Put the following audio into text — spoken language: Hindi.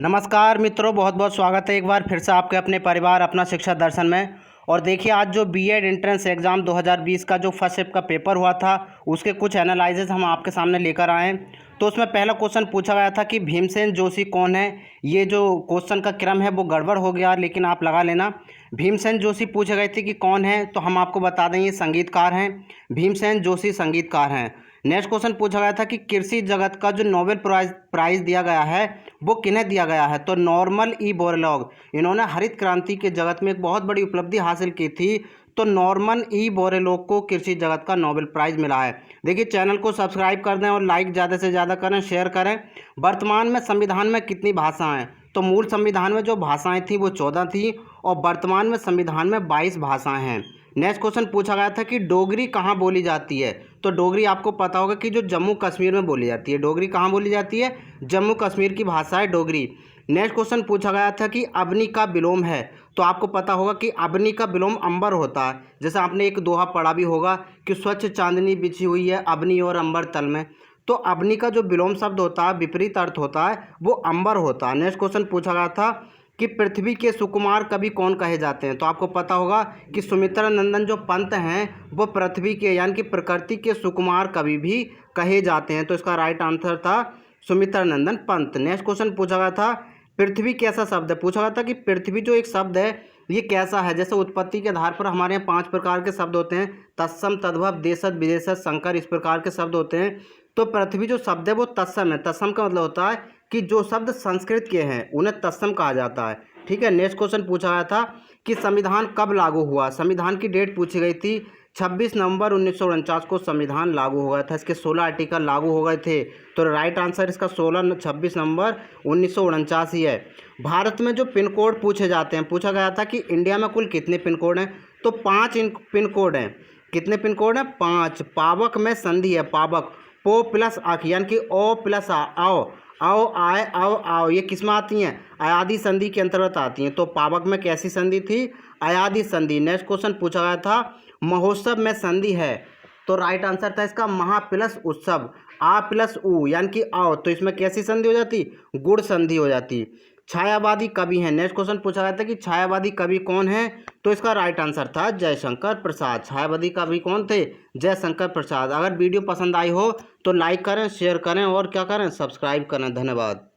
नमस्कार मित्रों, बहुत बहुत स्वागत है एक बार फिर से आपके अपने परिवार अपना शिक्षा दर्शन में। और देखिए, आज जो बीएड एंट्रेंस एग्ज़ाम 2020 का जो फर्स्ट शिफ्ट का पेपर हुआ था, उसके कुछ एनालिसिस हम आपके सामने लेकर आए हैं। तो उसमें पहला क्वेश्चन पूछा गया था कि भीमसेन जोशी कौन है। ये जो क्वेश्चन का क्रम है वो गड़बड़ हो गया, लेकिन आप लगा लेना। भीमसेन जोशी पूछे गए थे कि कौन है, तो हम आपको बता दें ये संगीतकार हैं। भीमसेन जोशी संगीतकार हैं। नेक्स्ट क्वेश्चन पूछा गया था कि कृषि जगत का जो नोबेल प्राइज़ दिया गया है वो किन्हें दिया गया है, तो नॉर्मन ई बोरलॉग। इन्होंने हरित क्रांति के जगत में एक बहुत बड़ी उपलब्धि हासिल की थी, तो नॉर्मन ई बोरलॉग को कृषि जगत का नोबेल प्राइज़ मिला है। देखिए, चैनल को सब्सक्राइब कर दें और लाइक ज़्यादा से ज़्यादा करें, शेयर करें। वर्तमान में संविधान में कितनी भाषाएं हैं, तो मूल संविधान में जो भाषाएं थी वो 14 थी और वर्तमान में संविधान में 22 भाषाएं हैं। नेक्स्ट क्वेश्चन पूछा गया था कि डोगरी कहाँ बोली जाती है, तो डोगरी आपको पता होगा कि जो जम्मू कश्मीर में बोली जाती है। डोगरी कहाँ बोली जाती है? जम्मू कश्मीर की भाषा है डोगरी। नेक्स्ट क्वेश्चन पूछा गया था कि अवनी का विलोम है, तो आपको पता होगा कि अवनी का विलोम अंबर होता है। जैसे आपने एक दोहा पढ़ा भी होगा कि स्वच्छ चांदनी बिछी हुई है अवनी और अंबर तल में। तो अवनी का जो विलोम शब्द होता है, विपरीत अर्थ होता है, वो अंबर होता है। नेक्स्ट क्वेश्चन पूछा गया था कि पृथ्वी के सुकुमार कवि कौन कहे जाते हैं, तो आपको पता होगा कि सुमित्रा नंदन जो पंत हैं वो पृथ्वी के यानी कि प्रकृति के सुकुमार कवि भी कहे जाते हैं। तो इसका राइट आंसर था सुमित्रा नंदन पंत। नेक्स्ट क्वेश्चन पूछा गया था पृथ्वी कैसा शब्द है। पूछा गया था कि पृथ्वी जो एक शब्द है ये कैसा है। जैसे उत्पत्ति के आधार पर हमारे यहाँ 5 प्रकार के शब्द होते हैं, तत्सम, तद्भव, देशज, विदेशज, संकर, इस प्रकार के शब्द होते हैं। तो पृथ्वी जो शब्द है वो तत्सम है। तत्सम का मतलब होता है कि जो शब्द संस्कृत के हैं उन्हें तत्सम कहा जाता है। ठीक है। नेक्स्ट क्वेश्चन पूछा गया था कि संविधान कब लागू हुआ। संविधान की डेट पूछी गई थी। 26 नवंबर 1949 को संविधान लागू हो गया था। इसके 16 आर्टिकल लागू हो गए थे। तो राइट आंसर इसका 26 नवंबर 1949 ही है। भारत में जो पिन कोड पूछे जाते हैं, पूछा गया था कि इंडिया में कुल कितने पिन कोड हैं, तो 5 पिन कोड हैं। कितने पिन कोड हैं? 5। पावक में संधि है, पावक, पो प्लस आख यानी कि ओ प्लस आओ, आओ आए आओ आओ, ये किस में आती हैं? अयादी संधि के अंतर्गत आती हैं। तो पावक में कैसी संधि थी? अयादी संधि। नेक्स्ट क्वेश्चन पूछा गया था महोत्सव में संधि है, तो राइट आंसर था इसका महा प्लस उत्सव, आ प्लस उ यानी कि आओ, तो इसमें कैसी संधि हो जाती? गुण संधि हो जाती। छायावादी कवि हैं। नेक्स्ट क्वेश्चन पूछा गया था कि छायावादी कवि कौन है, तो इसका राइट आंसर था जयशंकर प्रसाद। छायावादी कवि कौन थे? जयशंकर प्रसाद। अगर वीडियो पसंद आई हो तो लाइक करें, शेयर करें और क्या करें? सब्सक्राइब करें। धन्यवाद।